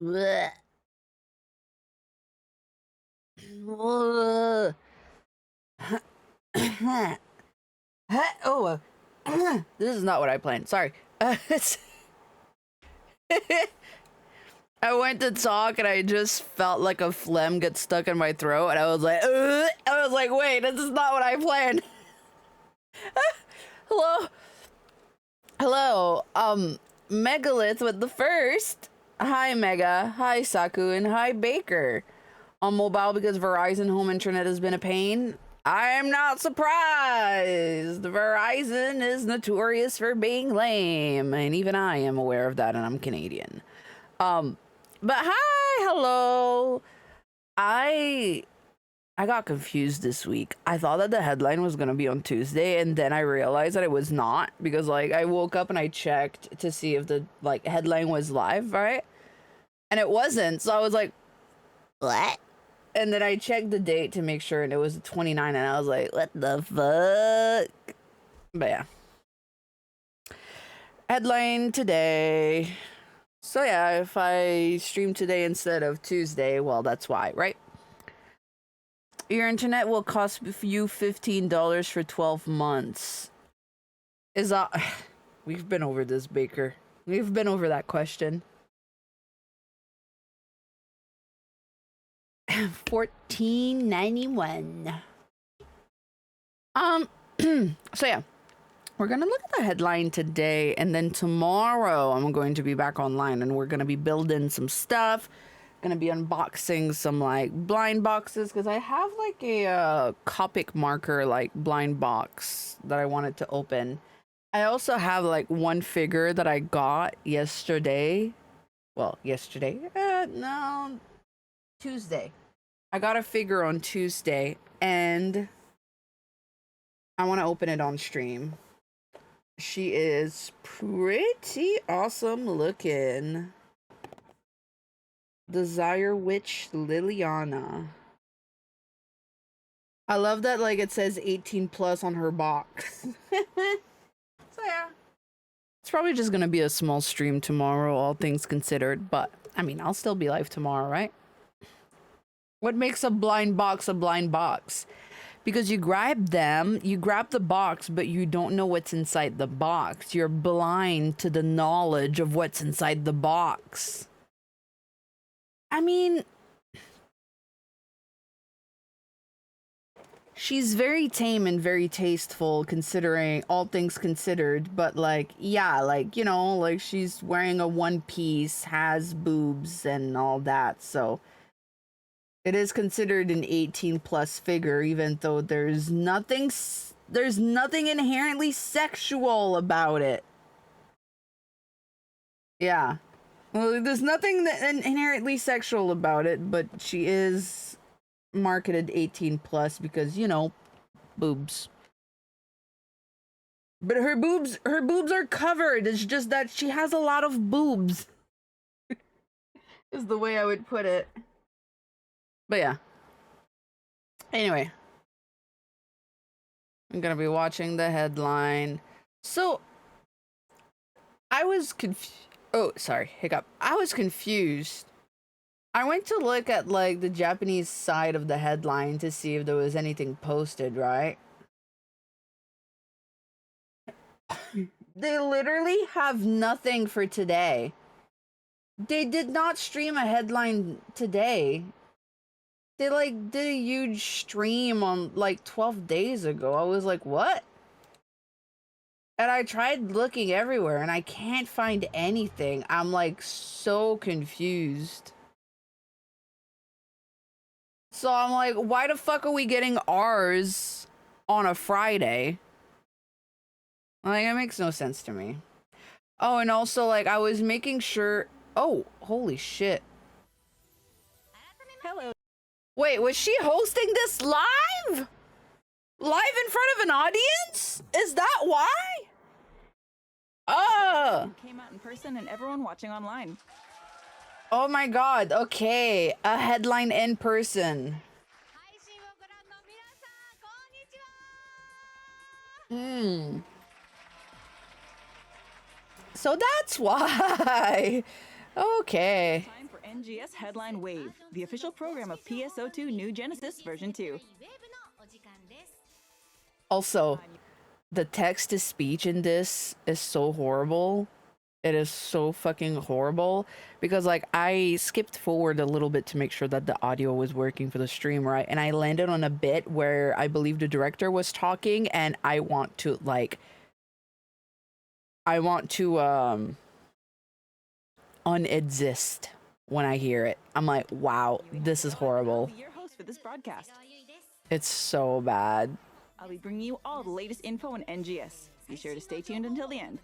Blech. Oh, this is not what I planned. Sorry. I went to talk and I just felt like a phlegm get stuck in my throat, and I was like, wait, this is not what I planned. Hello, hello. Megalith with the first. Hi, Mega. Hi, Saku, and hi, Baker. On mobile because Verizon home internet has been a pain. I am not surprised. Verizon is notorious for being lame, and even I am aware of that, and I'm Canadian. But hi, hello. I got confused this week. I thought that the headline was gonna be on Tuesday, and then I realized that it was not, because like I woke up and I checked to see if the like headline was live, right? And it wasn't. So I was like, what? And then I checked the date to make sure, and it was 29, and I was like, what the fuck? But yeah. Headline today. So yeah, if I stream today instead of Tuesday, well, that's why, right? Your internet will cost you $15 for 12 months. Is that... We've been over this, Baker. We've been over that question. $14.91. So yeah, we're gonna look at the headline today, and then tomorrow I'm going to be back online, and we're gonna be building some stuff. Gonna be unboxing some like blind boxes, because I have like a Copic marker like blind box that I wanted to open. I also have like one figure that I got yesterday. Well, yesterday? No, Tuesday. I got a figure on Tuesday, and I want to open it on stream. She is pretty awesome looking. Desire Witch Liliana. I love that like it says 18 plus on her box. So yeah. It's probably just gonna be a small stream tomorrow, all things considered, but I mean, I'll still be live tomorrow, right? What makes a blind box a blind box? Because you grab the box, but you don't know what's inside the box. You're blind to the knowledge of what's inside the box. I mean, she's very tame and very tasteful, considering all things considered, but like, yeah, like, you know, like she's wearing a one piece, has boobs and all that, so it is considered an 18 plus figure, even though there's nothing inherently sexual about it. Yeah. Well, there's nothing inherently sexual about it, but she is marketed 18 plus because, you know, boobs. But her boobs are covered. It's just that she has a lot of boobs. Is the way I would put it. But yeah. Anyway. I'm gonna be watching the headline. So I was hiccup. I was confused. I went to look at like the Japanese side of the headline to see if there was anything posted, right? They literally have nothing for today. They did not stream a headline today. They like did a huge stream on like 12 days ago. I was like, what? And I tried looking everywhere and I can't find anything. I'm like so confused. So I'm like, why the fuck are we getting ours on a Friday? Like, it makes no sense to me. Oh, and also, like, I was making sure... Oh, holy shit. Hello. Wait, was she hosting this live? Live in front of an audience? Is that why? Came out in person and everyone watching online. Oh my god, okay. A headline in person. So that's why. Okay. Time for NGS Headline Wave, the official program of PSO2 New Genesis version 2. Also, the text to speech in this is so horrible. It is so fucking horrible because like I skipped forward a little bit to make sure that the audio was working for the stream, right? And I landed on a bit where I believe the director was talking and I want to unexist when I hear it. I'm like, wow, this is horrible. I'll be your host for this broadcast. It's so bad. I'll be bringing you all the latest info on NGS. Be sure to stay tuned until the end.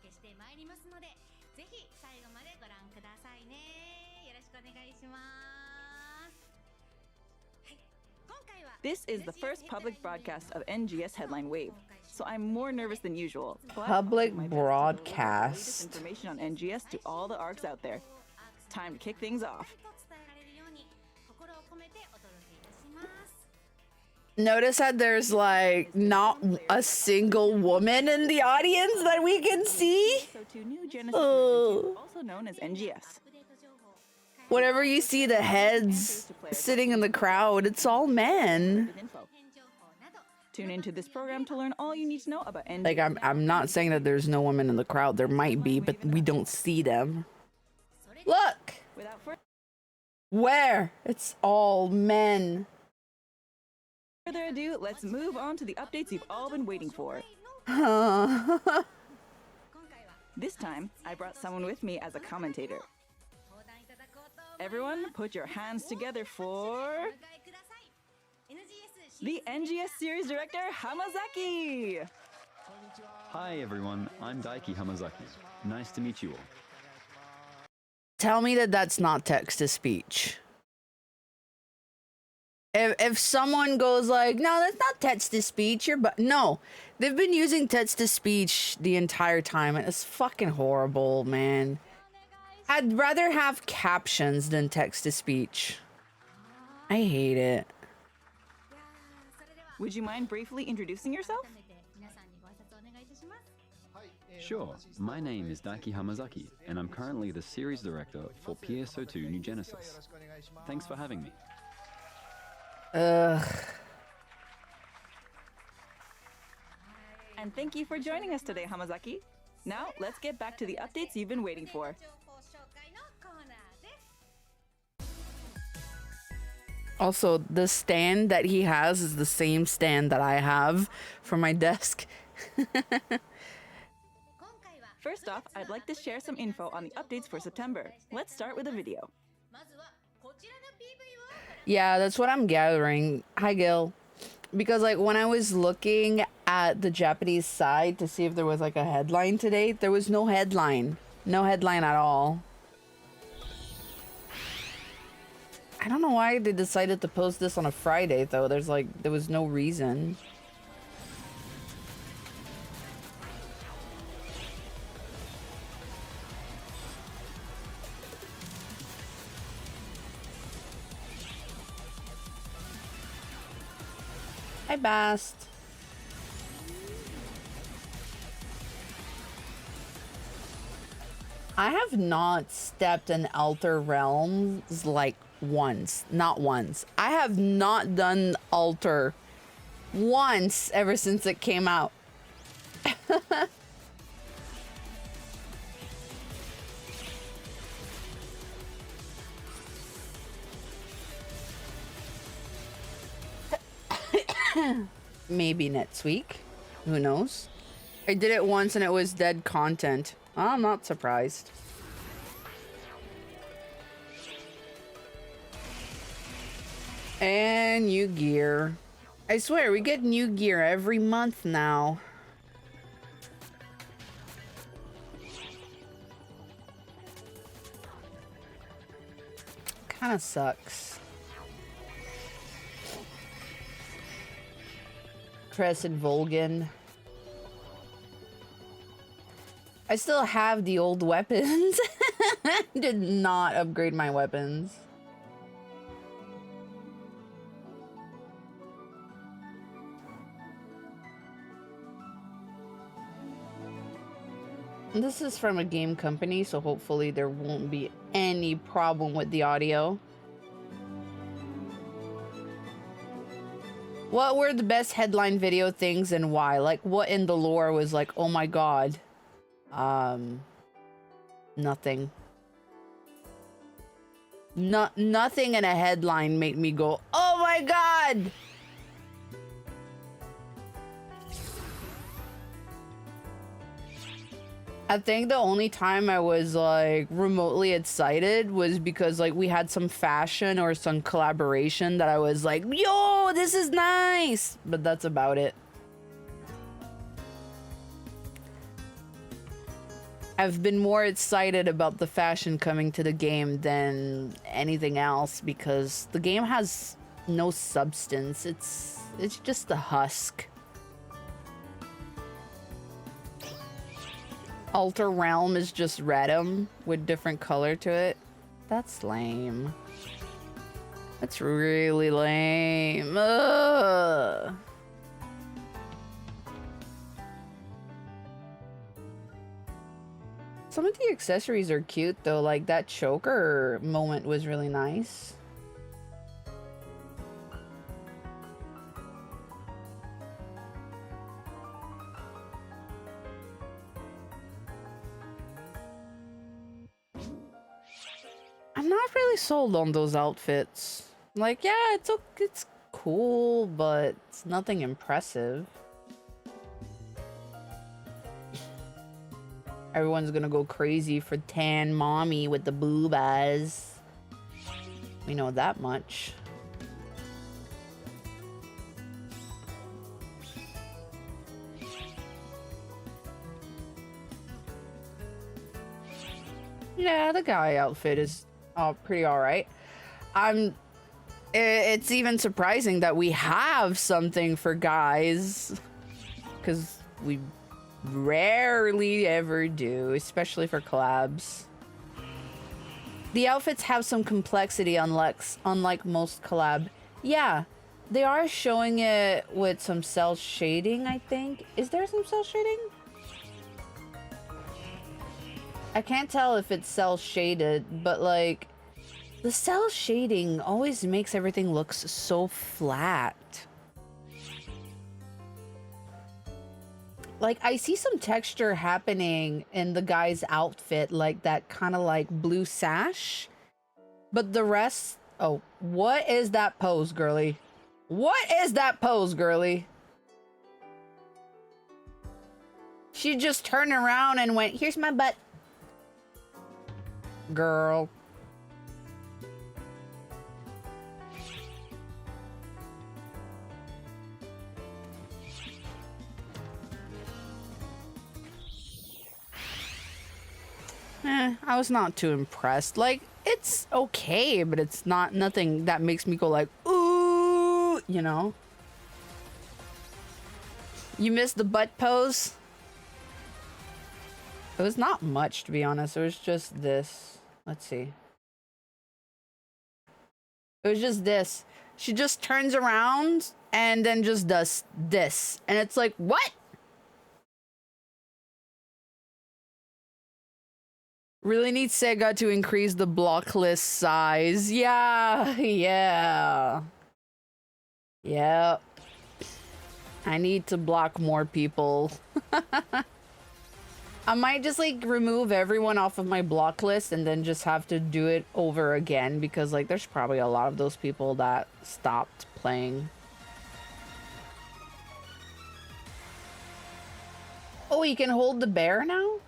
This is the first public broadcast of NGS Headline Wave, so I'm more nervous than usual. but I'll do Public my best to deliver the latest broadcast. information on NGS to all the ARCs out there. Time to kick things off. Notice that there's like not a single woman in the audience that we can see. PSO2 New Genesis Oh. version 2, also known as NGS. Whenever you see the heads sitting in the crowd, it's all men. With info. Tune into this program to learn all you need to know about NGS. Like I'm not saying that there's no women in the crowd. There might be, but we don't see them. Look, Without where? It's all men. further ado, let's move on to the updates you've all been waiting for. This time, I brought someone with me as a commentator. Everyone, put your hands together for the NGS series director, Hamazaki! Hi everyone, I'm Daiki Hamazaki. Nice to meet you all. Tell me that that's not text to speech. If someone goes like, no, that's not text to speech, no, they've been using text to speech the entire time, and it's fucking horrible, man. I'd rather have captions than text to speech. I hate it. Would you mind briefly introducing yourself? Sure, my name is Daiki Hamazaki, and I'm currently the series director for PSO2 New Genesis. Thanks for having me. Ugh. And thank you for joining us today, Hamazaki. Now, let's get back to the updates you've been waiting for. Also, the stand that he has is the same stand that I have for my desk. First off, I'd like to share some info on the updates for September. Let's start with a video. Yeah, that's what I'm gathering. Hi, Gil. Because, like, when I was looking at the Japanese side to see if there was, like, a headline today, there was no headline. No headline at all. I don't know why they decided to post this on a Friday, though. There was no reason. Hi, Bast. I have not stepped in Alter Realms like once. Not once. I have not done Alter once ever since it came out. Maybe next week. Who knows? I did it once and it was dead content. I'm not surprised. And new gear. I swear, we get new gear every month now. Kinda sucks. Crescent Volgan. I still have the old weapons. Did not upgrade my weapons. This is from a game company, so hopefully there won't be any problem with the audio. What were the best headline video things and why? Like, what in the lore was like, oh my god? Nothing. Nothing in a headline made me go, oh my god! I think the only time I was like remotely excited was because like we had some fashion or some collaboration that I was like, yo, this is nice, but that's about it. I've been more excited about the fashion coming to the game than anything else because the game has no substance. It's just a husk. Alter Realm is just Redum with different color to it. That's lame. That's really lame. Ugh. Some of the accessories are cute though, like that choker moment was really nice. I'm not really sold on those outfits. Like, yeah, it's cool, but it's nothing impressive. Everyone's gonna go crazy for tan mommy with the boobas. We know that much. Yeah, the guy outfit is pretty alright. It's even surprising that we have something for guys, because we rarely ever do, especially for collabs. The outfits have some complexity unlike most collab. Yeah, they are showing it with some cell shading, I think. Is there some cell shading? I can't tell if it's cell shaded, but like the cell shading always makes everything look so flat. Like I see some texture happening in the guy's outfit, like that kind of like blue sash, but the rest, oh, what is that pose, girly? What is that pose, girly? She just turned around and went, here's my butt. Girl. I was not too impressed. Like, it's okay, but it's nothing that makes me go like, ooh, you know? You missed the butt pose? It was not much, to be honest. It was just this. Let's see. It was just this. She just turns around and then just does this. And it's like, what? Really need Sega to increase the block list size. Yeah, yeah. Yep. I need to block more people. I might just like remove everyone off of my block list and then just have to do it over again because like there's probably a lot of those people that stopped playing. Oh, you can hold the bear now?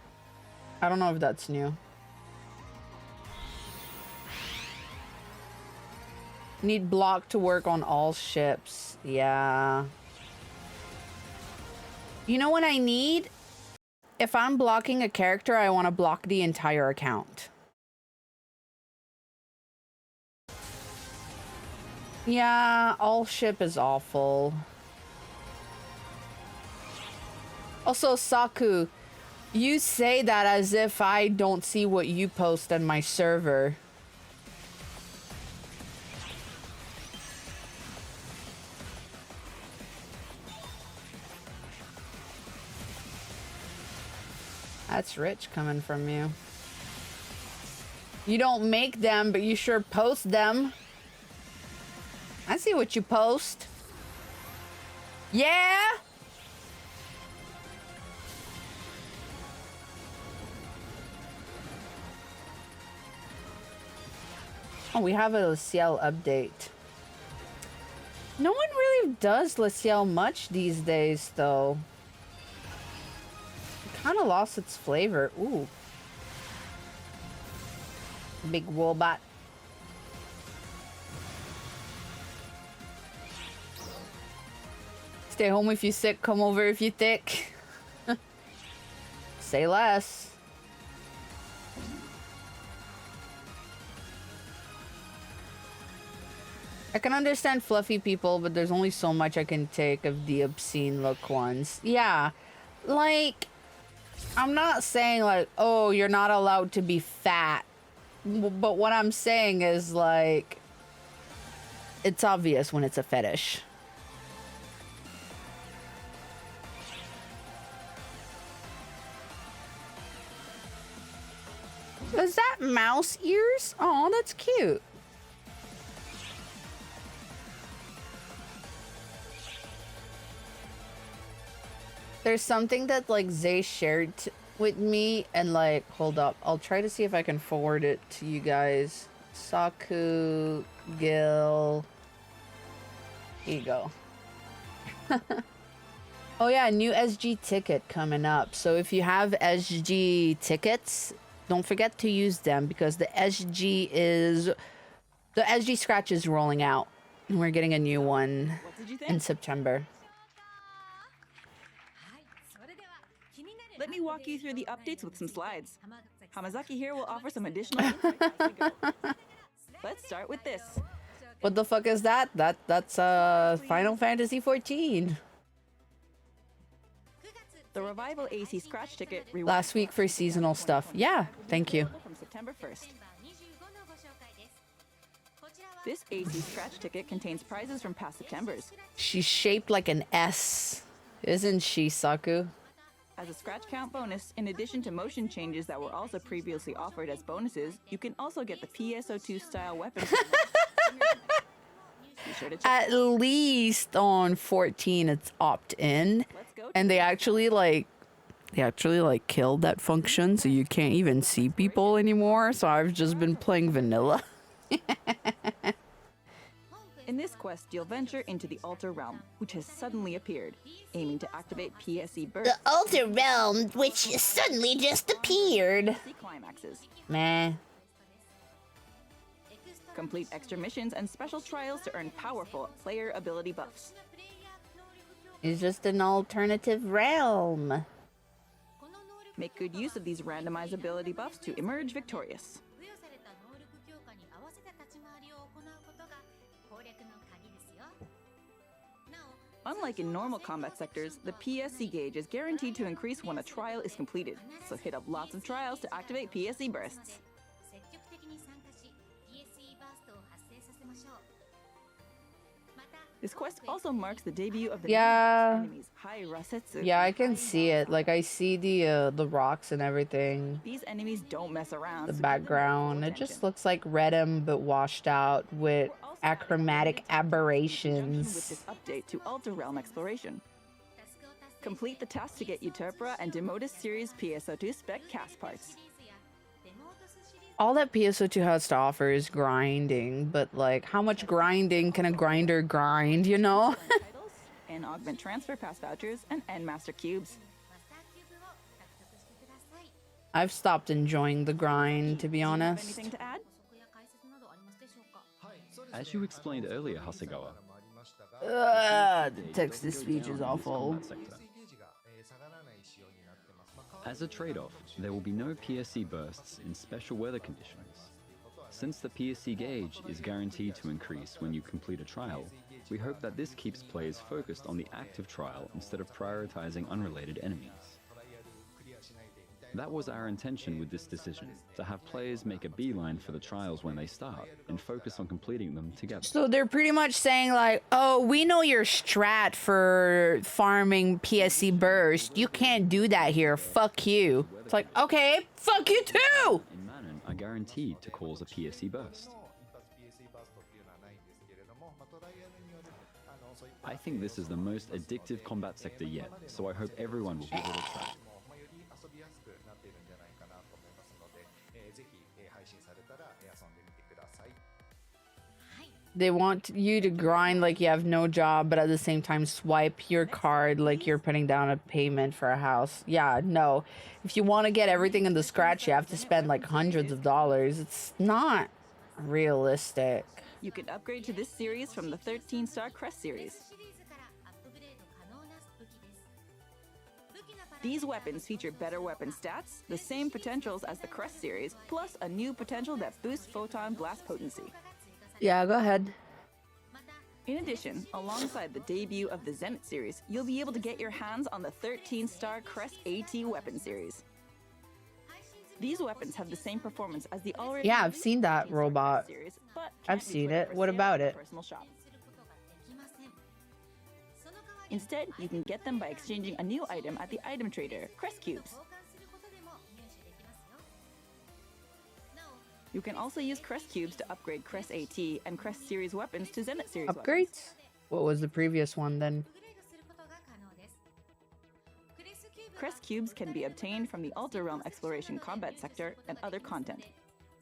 I don't know if that's new. Need block to work on all ships. Yeah. You know what I need? If I'm blocking a character, I want to block the entire account. Yeah, all ship is awful. Also, Saku, you say that as if I don't see what you post on my server. That's rich coming from you. You don't make them, but you sure post them. I see what you post. Yeah? Oh, we have a LaCiel update. No one really does LaCiel much these days, though. It kind of lost its flavor. Ooh. Big Woolbot. Stay home if you sick, come over if you thick. Say less. I can understand fluffy people, but there's only so much I can take of the obscene look ones. Yeah, like, I'm not saying like, oh, you're not allowed to be fat. But what I'm saying is like, it's obvious when it's a fetish. Is that mouse ears? Oh, that's cute. There's something that like Zay shared with me, and like, hold up, I'll try to see if I can forward it to you guys. Saku, Gil. Here you go. Oh yeah, new SG ticket coming up. So if you have SG tickets, don't forget to use them because the SG scratch is rolling out. And we're getting a new one in September. Let me walk you through the updates with some slides. Hamazaki here will offer some additional insight as we go. Let's start with this. What the fuck is that? That's Final Fantasy 14. The Revival AC Scratch Ticket Last week for seasonal stuff. Yeah, thank you. From September 1st. This AC Scratch Ticket contains prizes from past Septembers. She's shaped like an S, isn't she, Saku? As a scratch count bonus, in addition to motion changes that were also previously offered as bonuses, you can also get the PSO2 style weapon. Sure to check. At least on 14 it's opt-in, and they actually killed that function, so you can't even see people anymore. So I've just been playing vanilla. In this quest, you'll venture into the Altar Realm, which has suddenly appeared, aiming to activate PSE bursts. The Altar Realm, which suddenly just appeared. Climaxes. Meh. Complete extra missions and special trials to earn powerful player ability buffs. It's just an alternative realm. Make good use of these randomized ability buffs to emerge victorious. Unlike in normal combat sectors, the PSC gauge is guaranteed to increase when a trial is completed, so hit up lots of trials to activate PSC bursts. This quest also marks the debut of the enemies, Hai Rasetsu. Yeah, I can see it. Like, I see the rocks and everything. These enemies don't mess around. The background, it just looks like Redem but washed out with achromatic aberrations. With this update to Altar Realm exploration. Complete the task to get Euterpra and Demotus series PSO2 spec cast parts. All that PSO2 has to offer is grinding, but like, how much grinding can a grinder grind, you know? And augment transfer pass vouchers and end master cubes. I've stopped enjoying the grind, to be honest. Anything to add? As you explained earlier, Hasegawa, The text-to-speech is awful. as a trade-off, there will be no PSC bursts in special weather conditions. Since the PSC gauge is guaranteed to increase when you complete a trial, we hope that this keeps players focused on the active trial instead of prioritizing unrelated enemies. That was our intention with this decision, to have players make a beeline for the trials when they start, and focus on completing them together. So they're pretty much saying like, oh, we know your strat for farming PSC burst. You can't do that here. Fuck you. It's like, okay, fuck you too! In Manon are guaranteed to cause a PSC burst. I think this is the most addictive combat sector yet, so I hope everyone will give it a try. They want you to grind like you have no job, but at the same time swipe your card like you're putting down a payment for a house. Yeah, no. If you want to get everything in the scratch, you have to spend like hundreds of dollars. It's not realistic. You can upgrade to this series from the 13-star Crest series. These weapons feature better weapon stats, the same potentials as the Crest series, plus a new potential that boosts photon blast potency. Yeah, go ahead. In addition, alongside the debut of the Zenith series, you'll be able to get your hands on the 13-star Crest AT weapon series. These weapons have the same performance as the already Yeah, I've seen that robot. series, but I've can't be seen played it. for What sale about in it? Personal shop. Instead, you can get them by exchanging a new item at the item trader, Crest Cubes. You can also use Crest Cubes to upgrade Crest AT and Crest series weapons to Zenith series weapons. Upgrades? What was the previous one then? Crest Cubes can be obtained from the Alter Realm Exploration Combat Sector and other content.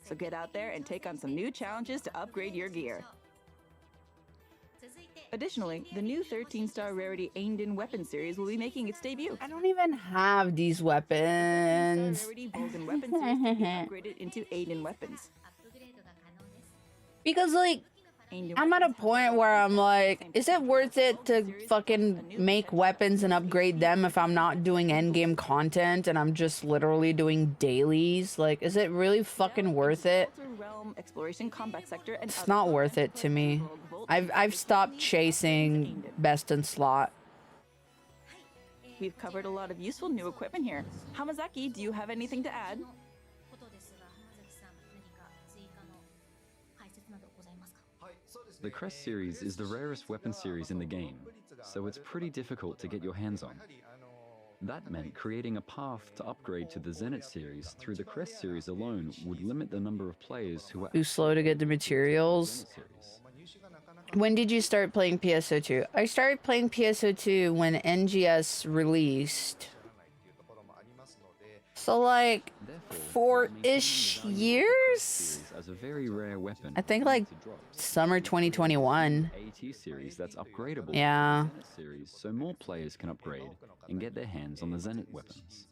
So get out there and take on some new challenges to upgrade your gear. Additionally, the new 13-star rarity Ainden weapon series will be making its debut. I don't even have these weapons. Rarity Vulcan weapon series can be upgraded into Ainden weapons. Because like, Ainden I'm at a weapons have point the where I'm same like, is it potential worth as it the to series, fucking a new make potential weapons and as upgrade them if I'm not doing endgame content and I'm just literally doing dailies? Like, is it really fucking worth it? Alter Realm Exploration Combat Sector and It's other not worth content it to to play me. Rogue Volt I've with stopped Ainden chasing Ainden. best in slot. We've covered a lot of useful new equipment here. Hamazaki, do you have anything to add? The Crest series is the rarest weapon series in the game, so it's pretty difficult to get your hands on. That meant creating a path to upgrade to the Zenith series through the Crest series alone would limit the number of players who are Too slow to get the materials. Zenith series. When did you start playing PSO2? I started playing PSO2 when NGS released. So like Therefore, 4-ish maintaining the value of the Crest years? series as a very rare weapon I think will lead like to drops. summer 2021. AT series that's upgradable Yeah. to the Zenith series, so more players can upgrade and get their hands on the Zenith weapons.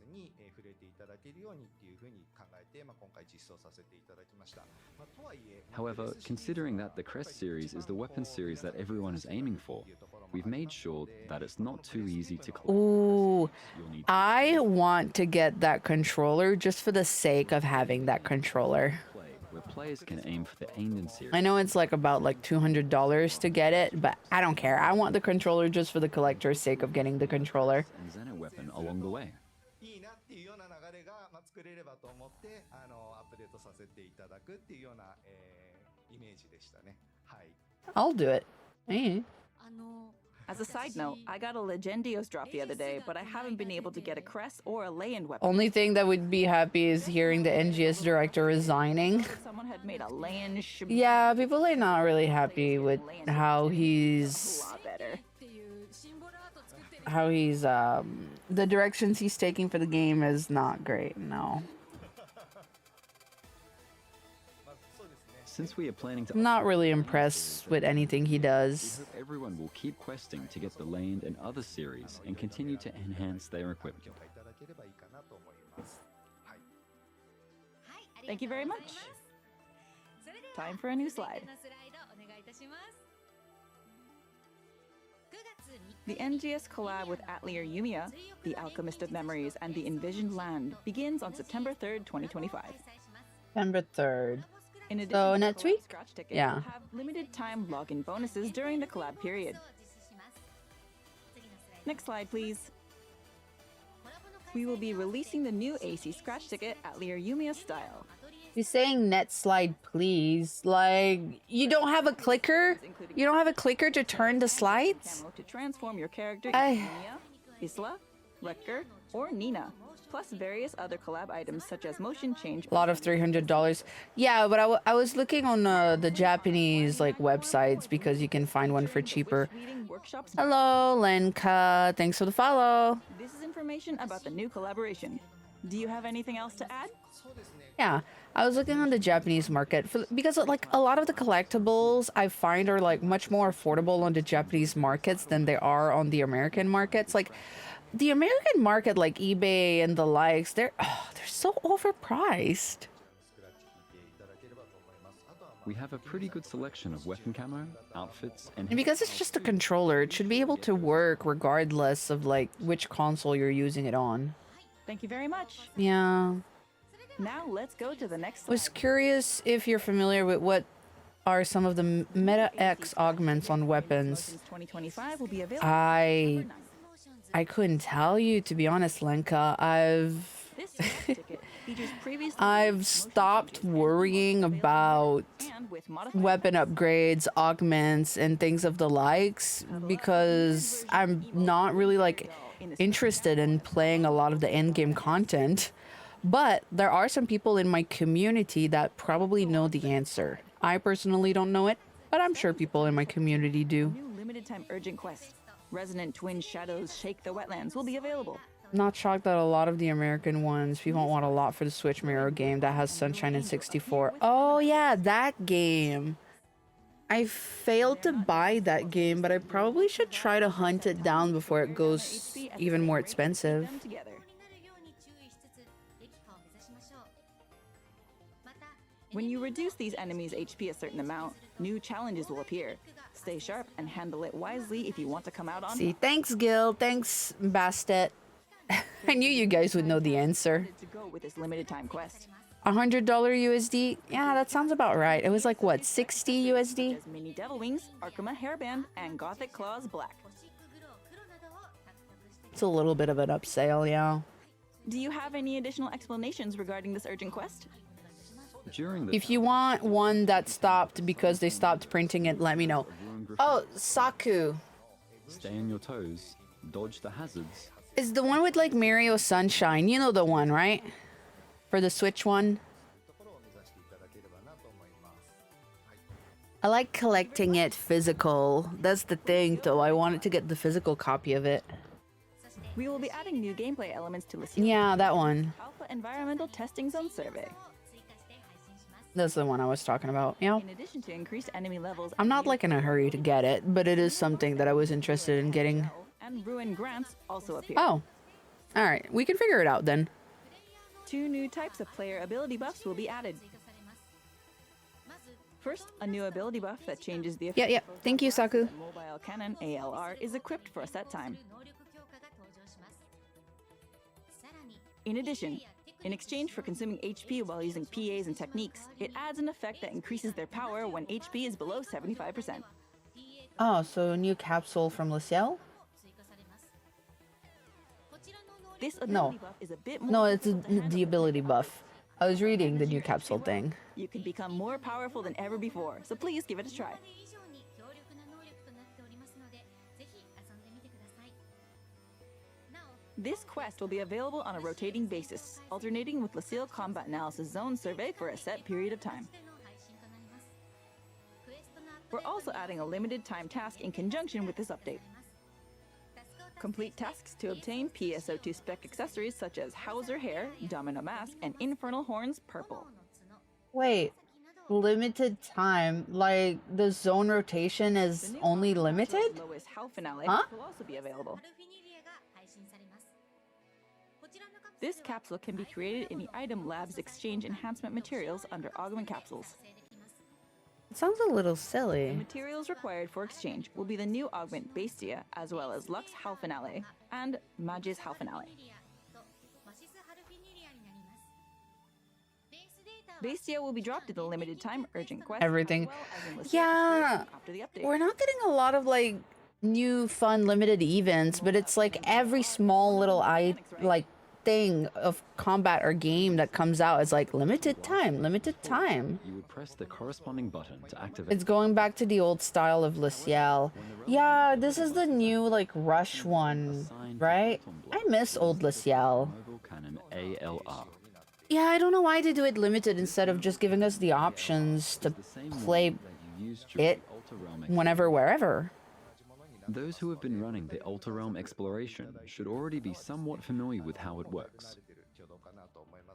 However, considering that the Crest series is the weapon series that everyone is aiming for, we've made sure that it's not too easy to collect. Ooh, You'll need to I want to get that controller just for the sake of having that controller. play where players can aim for the Ainden series. I know it's like about like $200 to get it, but I don't care. I want the controller just for the collector's sake of getting the controller. And Zenith weapon along the way. いいなっていうような流れが、作れればと思ってアップデートさせていただくっていうような、イメージでしたね。はい。 I'll do it. Eh. As a side note, I got a Legendios drop the other day, but I haven't been able to get a Crest or a Leyend weapon. Only thing that would be happy is hearing the NGS director resigning. Someone had made a Leyend Yeah, people are not really happy with how a he's lot better. the directions he's taking for the game is not great. No. Since we are planning to I'm not really upgrade impressed with anything he we does. hope everyone will keep questing to get the Lane and other series and continue to enhance their equipment. いただければいいかなと思います。はい。 Thank you very much. Time for a new slide. The NGS collab with Atelier Yumiya, The Alchemist of Memories, and The Envisioned Land begins on September 3rd, 2025. September 3rd. In addition So to the next collab week? scratch tickets, Yeah. you'll have limited time login bonuses during the collab period. Next slide, please. We will be releasing the new AC scratch ticket at Lear Yumiya style. He's saying net slide, please. Like, you don't have a clicker? You don't have a clicker to turn the slides? Camo to transform your character into I- Yumiya, Isla, Rutger, or Nina, plus various other collab items such as motion change. A lot of $300. Yeah, but I was looking on the Japanese like websites because you can find one for cheaper. Workshops. Hello, Lenka. Thanks for the follow. This is information about the new collaboration. Do you have anything else to add? Yeah, I was looking on the Japanese market because like a lot of the collectibles I find are like much more affordable on the Japanese markets than they are on the American markets. Like the American market, like eBay and the likes, they're so overpriced. We have a pretty good selection of weapon camo, outfits, and And because it's just a controller, it should be able to work regardless of like which console you're using it on. Thank you very much. Yeah. Now let's go to the next Was slide. curious if you're familiar with what are some of the Meta X augments on weapons. 2025 will be available. I couldn't tell you, to be honest, Lenka. This ticket features previously I've stopped worrying about and with modified weapon upgrades, augments, and things of the likes because I'm not really like interested in playing a lot of the end game content. But there are some people in my community that probably know the answer. I personally don't know it, but I'm sure people in my community do. new limited time urgent quest. Resonant Twin Shadows Shake the Wetlands will be available. Not shocked that a lot of the American ones, people want a lot for the Switch Mirror game that has Sunshine in 64. Oh yeah, that game. I failed to buy that game, but I probably should try to hunt it down before it goes even more expensive. Them together. When you reduce these enemies' HP a certain amount, new challenges will appear. Stay sharp and handle it wisely if you want to come out on See, top. thanks Gil, thanks Bastet. I knew you guys would know the answer. To go with this limited time quest. $100 USD? Yeah, that sounds about right. It was like what, 60 USD? There's Mini Devil Wings, Arkema Hairband, and Gothic Claws Black. It's a little bit of an upsale, yeah. Do you have any additional explanations regarding this urgent quest? during the If you want one that stopped because they stopped printing it, let me know. Oh, Saku. stay on your toes, dodge the hazards. Is the one with like Mario Sunshine. You know the one, right? For the Switch one. I like collecting it physical. That's the thing, though. I wanted to get the physical copy of it. We will be adding new gameplay elements to Lucille. Yeah, that one. Alpha Environmental Testing Zone Survey. That's the one I was talking about. Yeah. In addition to increased enemy levels, I'm not like in a hurry to get it, but it is something that I was interested in getting. and Ruin Grants also appear. Oh. Alright, we can figure it out then. 2 new types of player ability buffs will be added. First, a new ability buff that changes the effect. Yeah. Thank you, Saku. The mobile cannon ALR is equipped for a set time. In addition, in exchange for consuming HP while using PAs and techniques, it adds an effect that increases their power when HP is below 75%. Oh, so a new capsule from Lucille? This ability No. buff is a bit more No, it's difficult to handle the ability buff. I was reading the new capsule thing. You can become more powerful than ever before, so please give it a try. This quest will be available on a rotating basis, alternating with Lucille Combat Analysis Zone Survey for a set period of time. We're also adding a limited time task in conjunction with this update. Complete tasks to obtain PSO2 spec accessories such as Hauser Hair, Domino Mask, and Infernal Horns Purple. Wait, limited time? Like the zone rotation The is new only Aqua Natural limited? Lois Hal Finale Huh? will also be available. This capsule can be created in the Item Lab's Exchange Enhancement Materials under Augment Capsules. It sounds a little The silly. materials required for exchange will be the new Augment Bestia, as well as Lux Hal Finale and Magis Hal Finale. Bestia will be dropped in the limited time urgent quest. Everything. as well as in Lucille Yeah, Exploration after the update. we're not getting a lot of like new fun limited events, but it's like every small little thing of combat or game that comes out is like limited time, limited time. You would press the corresponding button to activate. It's going back to the old style of Luciel. Yeah, this is the new like Rush one, right? I miss old Luciel. Mobile Canon ALR. Yeah, I don't know why they do it limited instead of just giving us the options to play it whenever, wherever. Those who have been running the Ultra Realm exploration should already be somewhat familiar with how it works.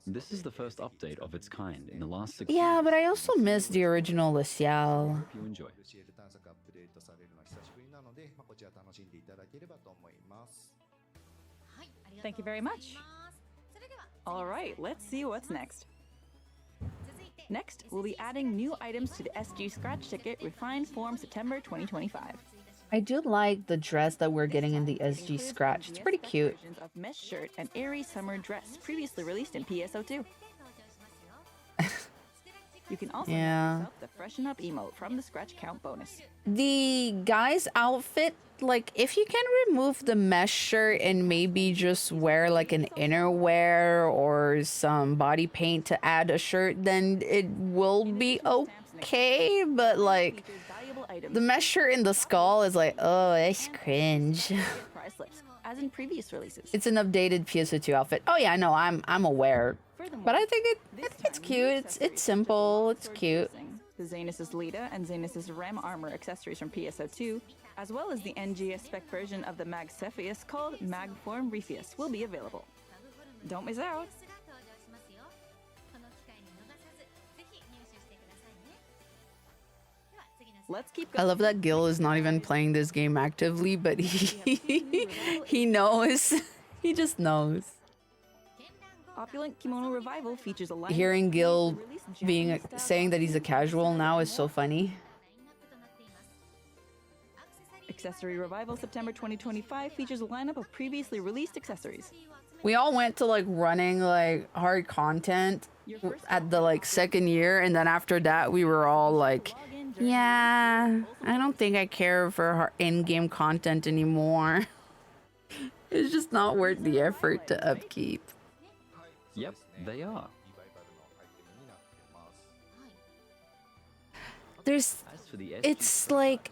This is the first update of its kind in the last 6 years. Yeah, but I also miss the original Luciel. Hope you enjoy. Thank you very much. All right, let's see what's next. Next, we'll be adding new items to the SG Scratch Ticket Refined Form September 2025. I do like the dress that we're getting in the SG Scratch. It's pretty cute. Versions of mesh shirt and airy summer dress previously released in PSO2. You can also Yeah. mix up the Freshen Up emote from the Scratch Count bonus. The guy's outfit, like, if you can remove the mesh shirt and maybe just wear like an innerwear or some body paint to add a shirt, then it will be okay. But like, the mesh shirt in the skull is like, oh, it's cringe. Prize slips, as in previous releases. It's an updated PSO2 outfit. Oh yeah, no, I'm aware. But I think it's cute. It's simple. It's cute. The Zanus' Lita and Zanus' Rem armor accessories from PSO2, as well as the NGS spec version of the Mag Cepheus called Magform Repheus, will be available. Don't miss out! Let's keep I love that Gil is not even playing this game actively, but he knows. He just knows. Opulent Kimono Revival features a line Hearing Gil saying that he's a casual now is so funny. Accessory Revival September 2025 features a lineup of previously released accessories. We all went to like running like hard content at the like second year, and then after that we were all like, yeah, I don't think I care for in-game content anymore. It's just not worth the effort to upkeep. Yep, they are. There's, As for the SG it's Scratch like,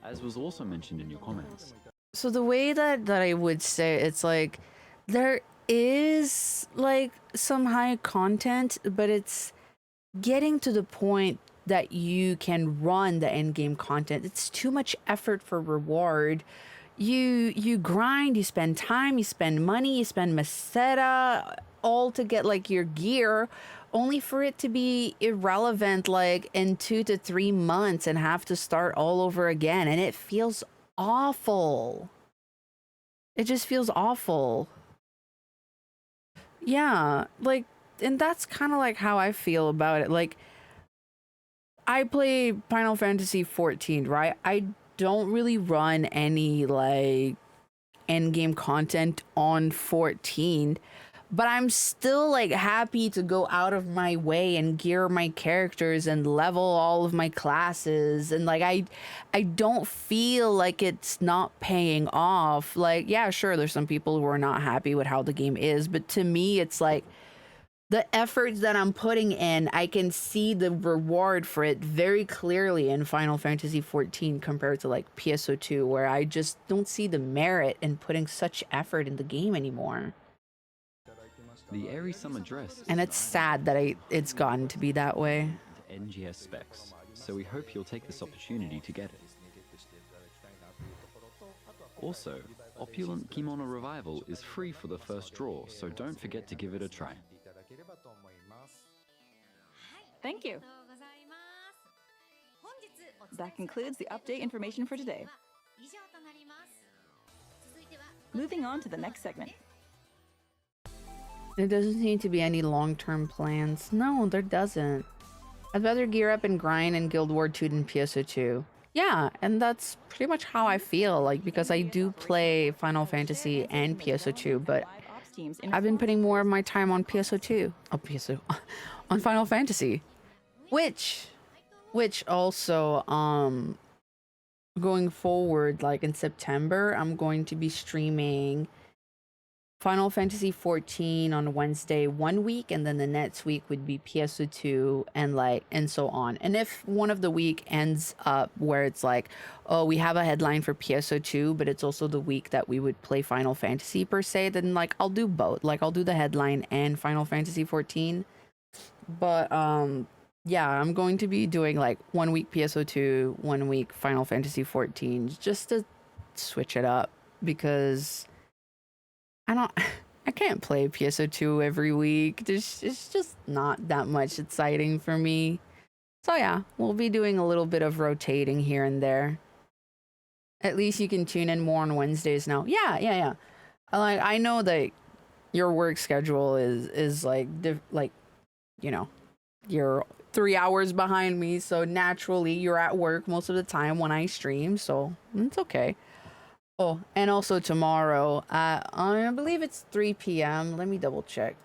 items, as was also mentioned in your comments, so the way that I would say it's like, there is like some high content, but it's getting to the point that you can run the end game content. It's too much effort for reward. You grind, you spend time, you spend money, you spend meseta, all to get like your gear, only for it to be irrelevant like in 2 to 3 months and have to start all over again. And it feels awful. It just feels awful. Yeah, like, and that's kind of like how I feel about it. Like, I play Final Fantasy 14, right? I don't really run any like end game content on 14, but I'm still like happy to go out of my way and gear my characters and level all of my classes, and like I don't feel like it's not paying off. Like, yeah, sure, there's some people who are not happy with how the game is, but to me it's like the efforts that I'm putting in, I can see the reward for it very clearly in Final Fantasy 14 compared to like PSO2, where I just don't see the merit in putting such effort in the game anymore. the airy summer dress And it's sad that it's gotten to be that way. to NGS specs, so we hope you'll take this opportunity to get it. Also, Opulent Kimono Revival is free for the first draw, so don't forget to give it a try. Thank you. That concludes the update information for today. Moving on to the next segment. There doesn't seem to be any long-term plans. No, there doesn't. I'd rather gear up and grind in Guild War 2 than PSO2. Yeah, and that's pretty much how I feel, like, because I do play Final Fantasy and PSO2, but I've been putting more of my time on PSO2. Oh, PSO. On Final Fantasy. Which also, going forward, like in September, I'm going to be streaming Final Fantasy 14 on Wednesday 1 week, and then the next week would be PSO2 and so on. And if one of the week ends up where it's like, oh, we have a headline for PSO2, but it's also the week that we would play Final Fantasy per se, then like I'll do both. Like I'll do the headline and Final Fantasy 14. But yeah, I'm going to be doing like 1 week PSO2, 1 week Final Fantasy 14 just to switch it up because I can't play PSO2 every week. It's just not that much exciting for me. So yeah, we'll be doing a little bit of rotating here and there. At least you can tune in more on Wednesdays now. Yeah. Like I know that your work schedule is like you know, you're 3 hours behind me, so naturally you're at work most of the time when I stream, so it's okay. Oh, and also tomorrow, I believe it's 3 p.m. Let me double check.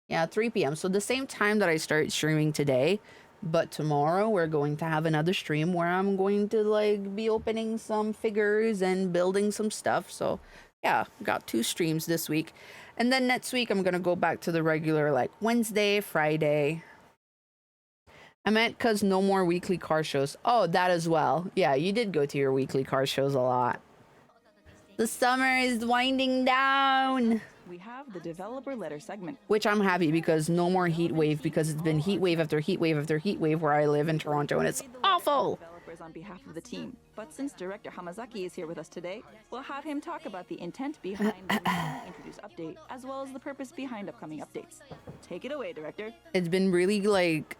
Yeah, 3 p.m. So the same time that I start streaming today, but tomorrow we're going to have another stream where I'm going to like be opening some figures and building some stuff. So yeah, got 2 streams this week. And then next week I'm going to go back to the regular like Wednesday, Friday. I meant because no more weekly car shows. Oh, that as well. Yeah, you did go to your weekly car shows a lot. The summer is winding down. We have the developer letter segment. Which I'm happy because no more heat wave, because it's been heat wave after heat wave after heat wave where I live in Toronto and it's awful. Developers on behalf of the team. But since Director Hamazaki is here with us today, we'll have him talk about the intent behind the recently introduced update, as well as the purpose behind upcoming updates. Take it away, Director. It's been really like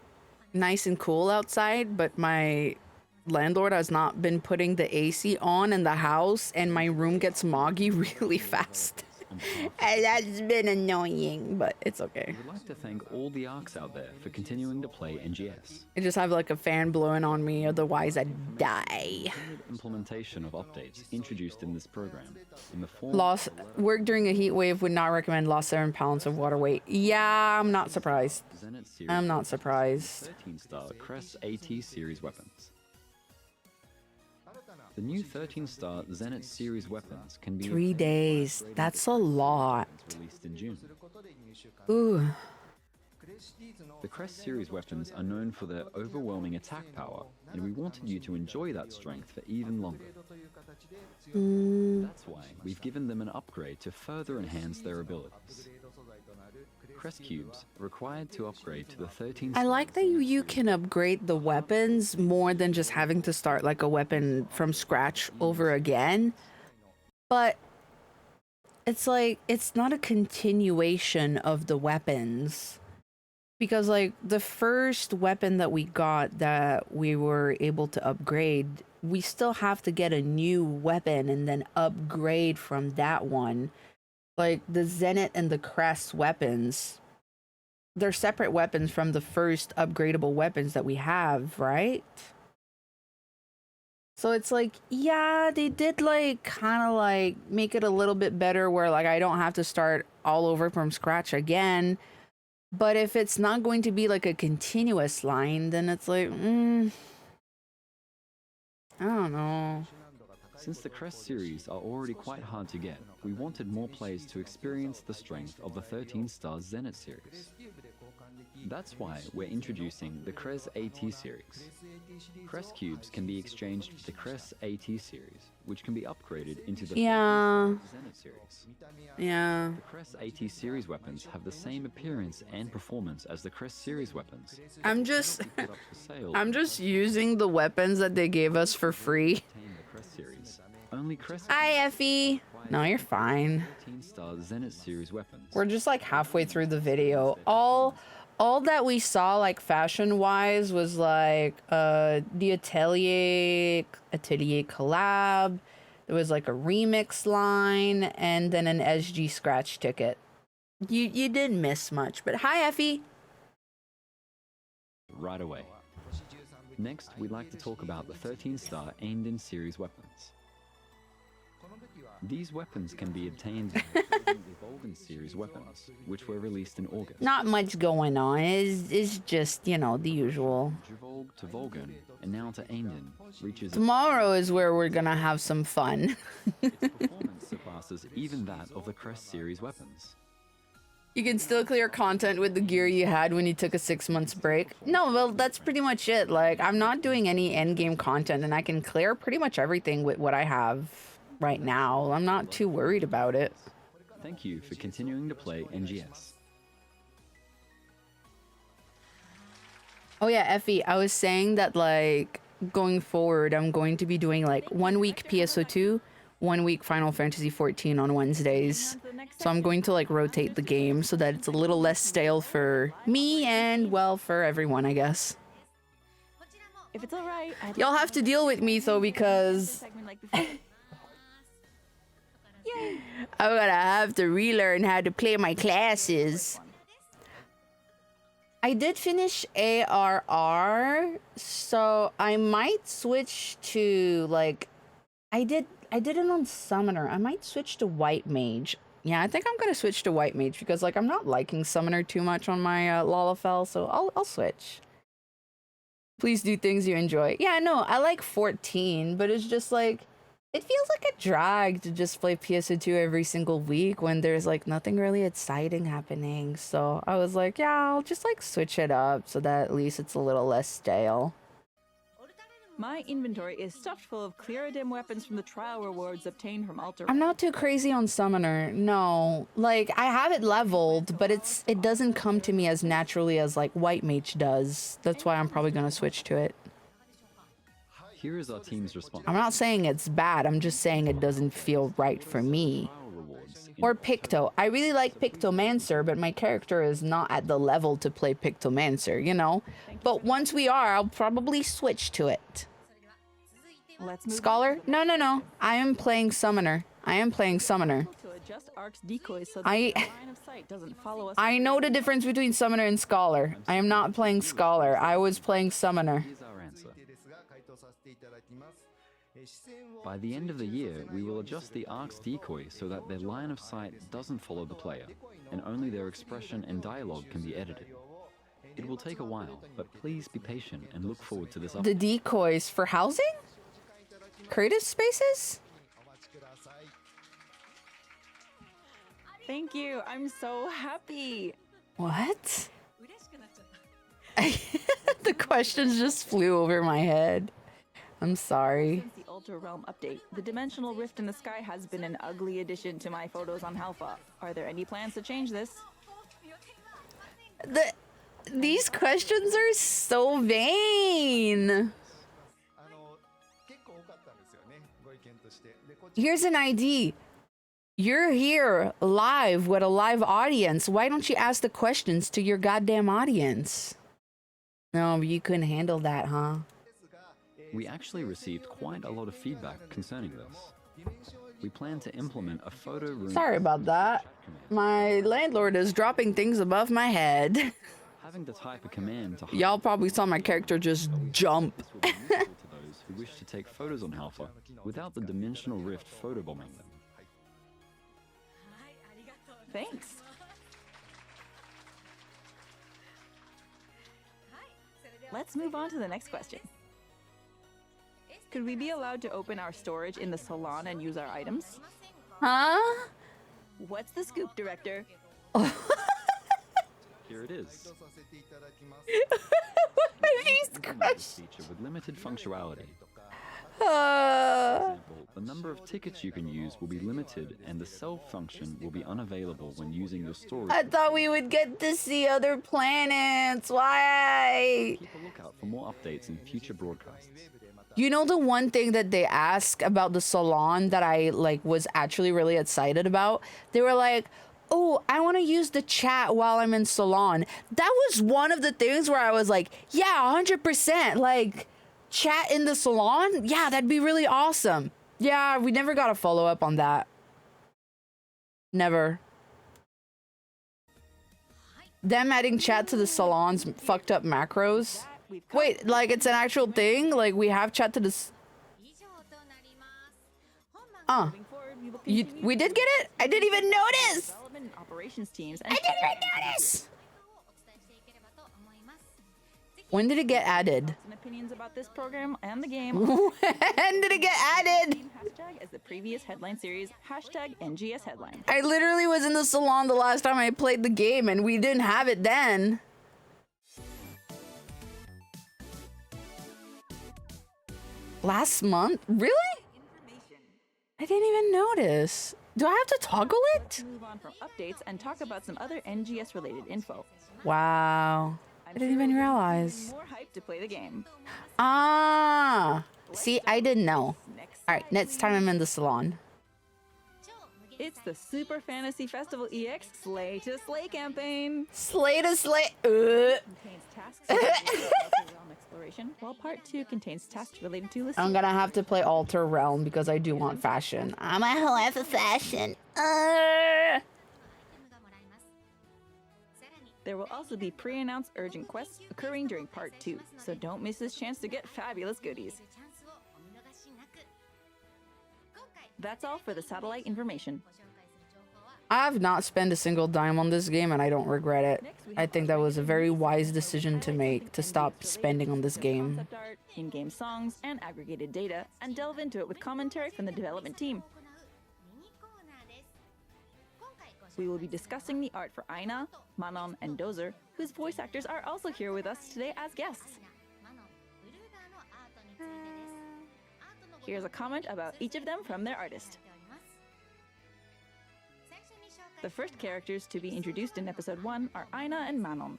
nice and cool outside, but my landlord has not been putting the AC on in the house and my room gets moggy really fast. And that's been annoying, but it's okay. We'd like to thank all the ARCs out there for continuing to play NGS. I just have like a fan blowing on me, otherwise I'd die. Implementation of updates introduced in this program in the form Work during a heat wave would not recommend lost 7 pounds of water weight. Yeah, I'm not surprised. I'm not surprised. 13-star Crest AT series weapons. The new 13-star Zenith series weapons can be 3 days. That's a lot. released in June. Ooh. The Crest series weapons are known for their overwhelming attack power, and we wanted you to enjoy that strength for even longer. That's why we've given them an upgrade to further enhance their abilities. Crest cubes are required to upgrade to the 13th. I like that you can upgrade the weapons more than just having to start like a weapon from scratch over again. But it's like, it's not a continuation of the weapons. Because like the first weapon that we got that we were able to upgrade, we still have to get a new weapon and then upgrade from that one. Like the Zenith and the Crest weapons, they're separate weapons from the first upgradable weapons that we have, right? So it's like, yeah, they did like kind of like make it a little bit better where like I don't have to start all over from scratch again. But if it's not going to be like a continuous line, then it's like, I don't know. Since the Crest series are already quite hard to get, we wanted more players to experience the strength of the 13-star Zenith series. That's why we're introducing the Crest AT series. Crest cubes can be exchanged with the Crest AT series, which can be upgraded into the Zenith series. Yeah. The Crest AT series weapons have the same appearance and performance as the Crest series weapons. I'm just using the weapons that they gave us for free. Only Crest. Hi, Effie. No, you're fine. 13-star Zenith series weapons. We're just like halfway through the video. All that we saw like fashion wise was like the atelier collab. There was like a remix line and then an SG scratch ticket. You didn't miss much, but hi, Effie. Right away. Next, we'd like to talk about the 13-star aimed-in series weapons. These weapons can be obtained in the Chosen Evolving series weapons, which were released in August. Not much going on. It's just, you know, the usual. Juvolg to Volgan, and now to Aimden, reaches Tomorrow is where we're gonna have some fun. its performance surpasses even that of the Crest series weapons. You can still clear content with the gear you had when you took a 6 months break. No, well, that's pretty much it. Like, I'm not doing any endgame content, and I can clear pretty much everything with what I have right now. I'm not too worried about it. Thank you for continuing to play NGS. Oh yeah, Effie, I was saying that, like, going forward, I'm going to be doing like 1 week PSO2, 1 week Final Fantasy 14 on Wednesdays. So I'm going to like rotate the game so that it's a little less stale for me and, well, for everyone, I guess. If it's alright, Y'all have to deal with me though, because I'm gonna have to relearn how to play my classes. I did finish ARR, so I might switch to, like, I did it on Summoner. I might switch to White Mage. Yeah, I think I'm gonna switch to White Mage because, like, I'm not liking Summoner too much on my Lalafell, so I'll switch. Please do things you enjoy. Yeah, no, I like 14, but it's just like, it feels like a drag to just play PSO2 every single week when there's like nothing really exciting happening. So I was like, yeah, I'll just like switch it up so that at least it's a little less stale. My inventory is stuffed full of Clearodym weapons from the trial rewards obtained from Alter. I'm not too crazy on Summoner. No, like I have it leveled, but it doesn't come to me as naturally as like White Mage does. That's why I'm probably gonna switch to it. Here is our team's response. I'm not saying it's bad. I'm just saying it doesn't feel right for me. Trial rewards in Or Picto. I really like Pictomancer, but my character is not at the level to play Pictomancer, you know? But once we are, I'll probably switch to it. Let's move Scholar? No. I am playing Summoner. to adjust Ark's decoys so that I- the line of sight doesn't follow us. I know the difference between Summoner and Scholar. I am not playing Scholar. I was playing Summoner. Here's our answer. By the end of the year, we will adjust the Ark's decoy so that their line of sight doesn't follow the player, and only their expression and dialogue can be edited. It will take a while, but please be patient and look forward to this The update. decoys for housing? Creative spaces? Thank you. I'm so happy. What? The questions just flew over my head. I'm sorry. Since the Ultra Realm update, the dimensional rift in the sky has been an ugly addition to my photos on Halfa. Are there any plans to change this? These questions are so vain. Here's an ID. You're here live with a live audience. Why don't you ask the questions to your goddamn audience? No, you couldn't handle that, huh? We actually received quite a lot of feedback concerning this. We plan to implement a photo room. Sorry about that. chat command. My landlord is dropping things above my head. Having to type a command to Y'all probably saw my character just jump. This will be useful to those who wish to take photos on Halfa without the dimensional rift photobombing them. Thanks. Let's move on to the next question. Could we be allowed to open our storage in the salon and use our items? Huh? What's the scoop, director? Here it is. What are these Implement this questions? feature with limited functionality. Uh, For example, the number of tickets you can use will be limited and the self function will be unavailable when using your storage. I thought we would get to see other planets. Why? Keep a lookout for more updates in future broadcasts. You know the one thing that they asked about the salon that I like was actually really excited about? They were like, "Oh, I want to use the chat while I'm in salon." That was one of the things where I was like, "Yeah, 100%. Like chat in the salon? Yeah, that'd be really awesome." Yeah, we never got a follow-up on that. Never. Them adding chat to the salon's fucked up macros. We've come Wait, like it's an actual thing? Like we have chat to this. moving forward. We did get it? I didn't even notice! Development and operations teams and I didn't even notice! When did it get added? and opinions about this program and the game. When did it get added? Same hashtag as the previous headline series, hashtag NGS headline. I literally was in the salon the last time I played the game and we didn't have it then. Last month? Really? I didn't even notice. Do I have to toggle it? Move on from updates and talk about some other NGS related info. Wow. I didn't even realize. More hype to play the game. Ah. See, I didn't know. Next, All right, next time I'm in the salon. it's the Super Fantasy Festival EX Slay to Slay campaign. Slay to slay. Contains tasks related to realm exploration, while part 2 contains tasks related to listening. I'm gonna have to play Alter Realm because I do want fashion. I'm a hoe for fashion. There will also be pre-announced urgent quests occurring during part 2, so don't miss this chance to get fabulous goodies. That's all for the satellite information. I have not spent a single dime on this game and I don't regret it. I think that was a very wise decision to make, to stop spending on this game. Concept art, in-game songs, and aggregated data, and delve into it with commentary from the development team. We will be discussing the art for Aina, Manon, and Dozer, whose voice actors are also here with us today as guests. Here's a comment about each of them from their artist. The first characters to be introduced in episode 1 are Aina and Manon.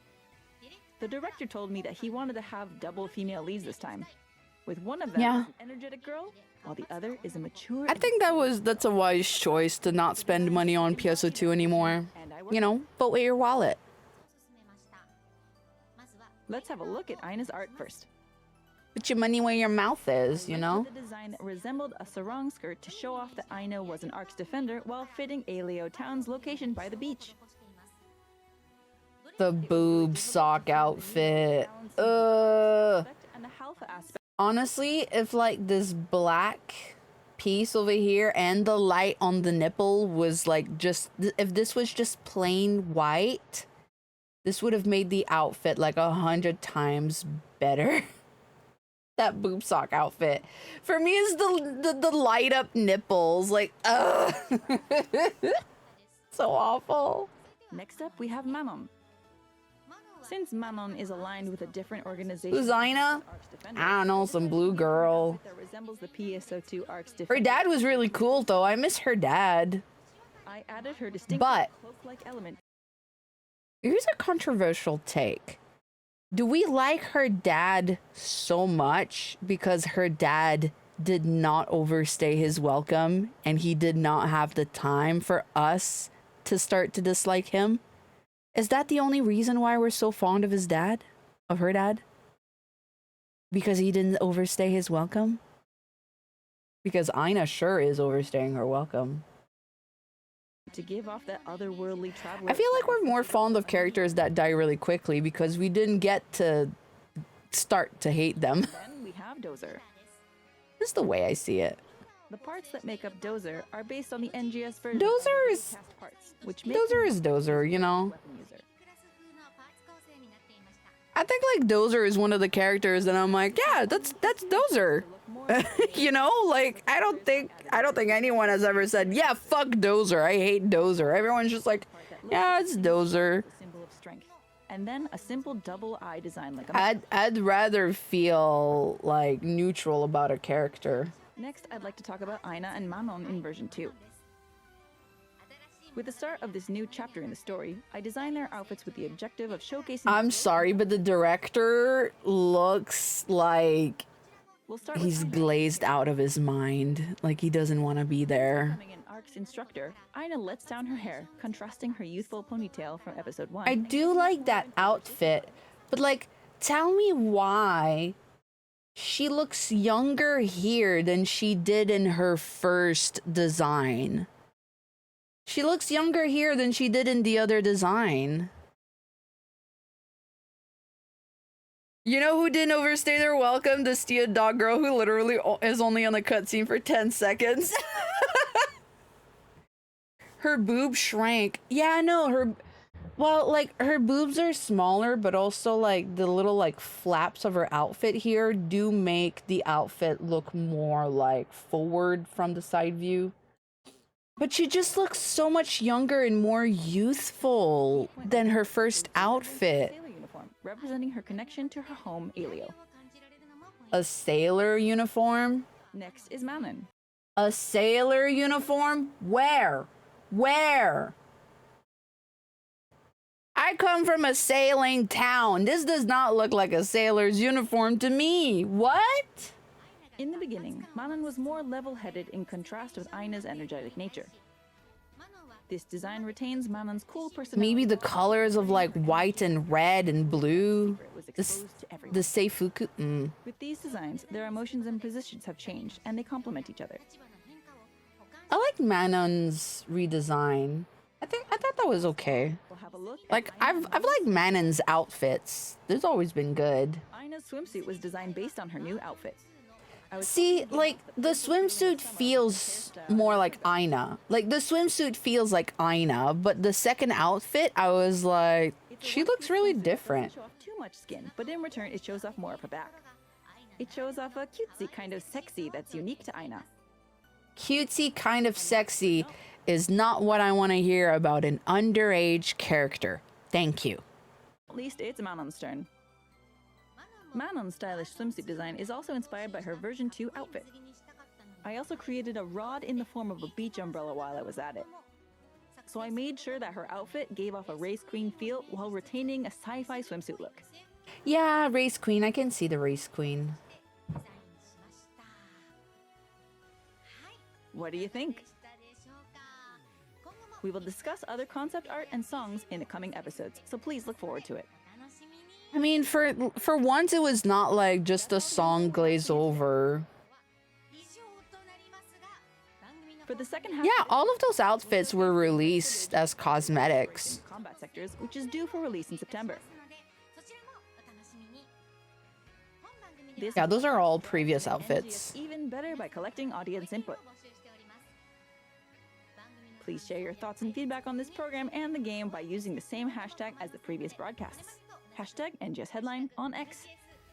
The director told me that he wanted to have double female leads this time, with one of them Yeah. as an energetic girl, while the other is a mature. I think that's a wise choice to not spend money on PSO2 anymore. You know, vote with your wallet. Let's have a look at Aina's art first. Put your money where your mouth is, you know? The design that resembled a sarong skirt to show off that Aina was an Ark's defender while fitting Aelio Town's location by the beach. The boob sock outfit. And the Halfa aspect. Honestly, if like this black piece over here and the light on the nipple was like if this was just plain white, this would have made the outfit like 100 times better. That boob sock outfit for me is the light up nipples, like so awful. Next up, we have Manon. Since Manon is aligned with a different organization, Who's Aina? Ark's defender, I don't know, some blue girl. that resembles the PSO2 Ark's Her defender. dad was really cool though. I miss her dad. I added her distinct But- cloak-like element. Here's a controversial take. Do we like her dad so much because her dad did not overstay his welcome and he did not have the time for us to start to dislike him? Is that the only reason why we're so fond of his dad? Of her dad? Because he didn't overstay his welcome? Because Aina sure is overstaying her welcome. To give off that otherworldly traveler. I feel like we're more fond of characters that die really quickly because we didn't get to start to hate them. Then we have Dozer. This is the way I see it. The parts that make up Dozer are based on the NGS version. Dozer is- of the cast parts, which makes Dozer him is Dozer, you know? weapon user. I think like Dozer is one of the characters that I'm like, yeah, that's Dozer. You know, like I don't think anyone has ever said, yeah, fuck Dozer. I hate Dozer. Everyone's just like, yeah, it's Dozer. The symbol of strength. And then a simple double eye design like a I'd rather feel like neutral about a character. Next, I'd like to talk about Aina and Manon in version 2. With the start of this new chapter in the story, I designed their outfits with the objective of showcasing. I'm sorry, but the director looks like We'll start with he's Aina. glazed out of his mind. Like he doesn't want to be there. Becoming an Ark's instructor, Aina lets down her hair, contrasting her youthful ponytail from episode 1. I do like that outfit, but like, tell me why she looks younger here than she did in her first design. She looks younger here than she did in the other design. You know who didn't overstay their welcome? The Stia dog girl who literally is only on the cutscene for 10 seconds. her boob shrank. Yeah, I know her. Well, like her boobs are smaller, but also like the little like flaps of her outfit here do make the outfit look more like forward from the side view. But she just looks so much younger and more youthful than her first outfit. Sailor uniform, representing her connection to her home, Alio. A sailor uniform? Next is Manon. A sailor uniform? Where? Where? I come from a sailing town. This does not look like a sailor's uniform to me. What? In the beginning, Manon was more level-headed in contrast with Aina's energetic nature. This design retains Manon's cool personality. Maybe the colors of like white and red and blue. It was The exposed to everyone. the seifuku. With these designs, their emotions and positions have changed, and they complement each other. I like Manon's redesign. I thought that was okay. We'll have a look at Like I've liked Manon's outfits. There's always been good. Aina's swimsuit was designed based on her new outfit. See, like the swimsuit feels more like Aina. Like the swimsuit feels like Aina, but the second outfit, I was like, It's a she one-piece looks really swimsuit that different. doesn't show off too much skin, but in return, it shows off more of her back. It shows off a cutesy kind of sexy that's unique to Aina. Cutesy kind of sexy is not what I want to hear about an underage character. Thank you. At least it's Manon's turn. Manon's stylish swimsuit design is also inspired by her version 2 outfit. I also created a rod in the form of a beach umbrella while I was at it. So I made sure that her outfit gave off a race queen feel while retaining a sci-fi swimsuit look. Yeah, race queen. I can see the race queen. What do you think? We will discuss other concept art and songs in the coming episodes, so please look forward to it. I mean, for once, it was not like just a song glaze over. For the second half, Yeah, all of those outfits were released as cosmetics. combat sectors, which is due for release in September. This Yeah, those are all previous NGS outfits. even better by collecting audience input. Please share your thoughts and feedback on this program and the game by using the same hashtag as the previous broadcasts. Hashtag NGS Headline on X.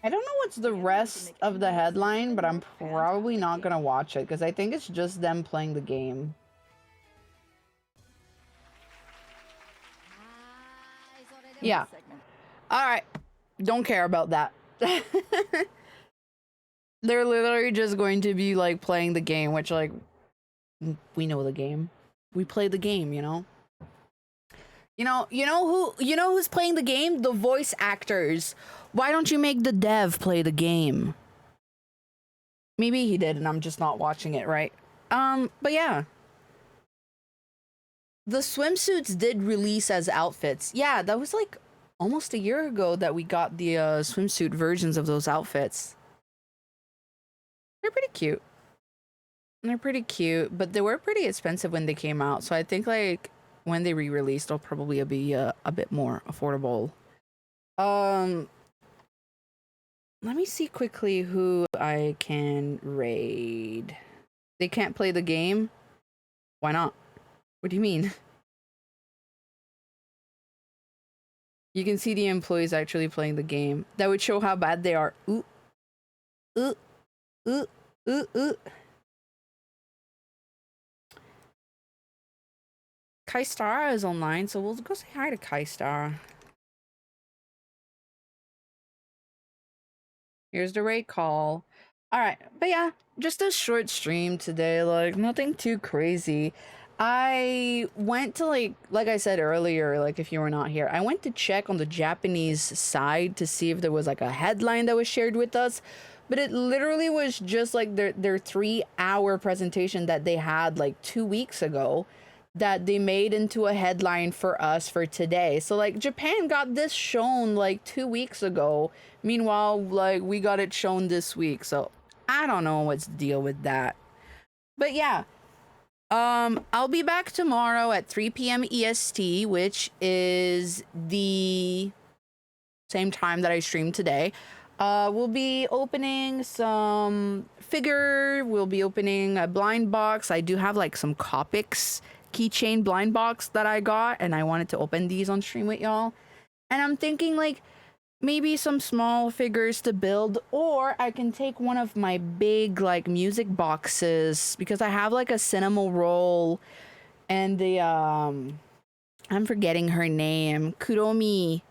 I don't know what's the rest of the headline, but I'm probably not gonna watch it because I think it's just them playing the game. Yeah. Segment. All right. Don't care about that. They're literally just going to be like playing the game, which like we know the game. We play the game, you know? You know who's playing the game? The voice actors. Why don't you make the dev play the game? Maybe he did and I'm just not watching it, right? But yeah. The swimsuits did release as outfits. Yeah, that was like almost a year ago that we got the swimsuit versions of those outfits. They're pretty cute. They're pretty cute, but they were pretty expensive when they came out. So I think like when they re-released, they'll probably be a bit more affordable. Let me see quickly who I can raid. They can't play the game? Why not? What do you mean? You can see the employees actually playing the game. That would show how bad they are. Ooh. Ooh. Ooh. Ooh. Ooh. Kaistara is online, so we'll go say hi to Kaistara. Here's the raid call. All right, but yeah, just a short stream today, like nothing too crazy. I went to like I said earlier, like if you were not here, I went to check on the Japanese side to see if there was like a headline that was shared with us, but it literally was just like their 3-hour presentation that they had like 2 weeks ago that they made into a headline for us for today. So like Japan got this shown like 2 weeks ago. Meanwhile, like we got it shown this week. So I don't know what's the deal with that. But yeah. I'll be back tomorrow at 3 p.m. EST, which is the same time that I streamed today. We'll be opening some figure. We'll be opening a blind box. I do have like some Copics keychain blind box that I got, and I wanted to open these on stream with y'all. And I'm thinking like maybe some small figures to build, or I can take one of my big like music boxes, because I have like a cinema roll and the I'm forgetting her name, Kuromi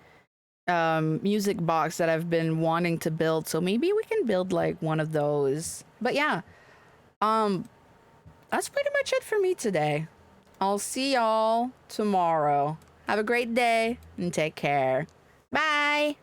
music box that I've been wanting to build. So maybe we can build like one of those. But yeah, that's pretty much it for me today. I'll see y'all tomorrow. Have a great day and take care. Bye.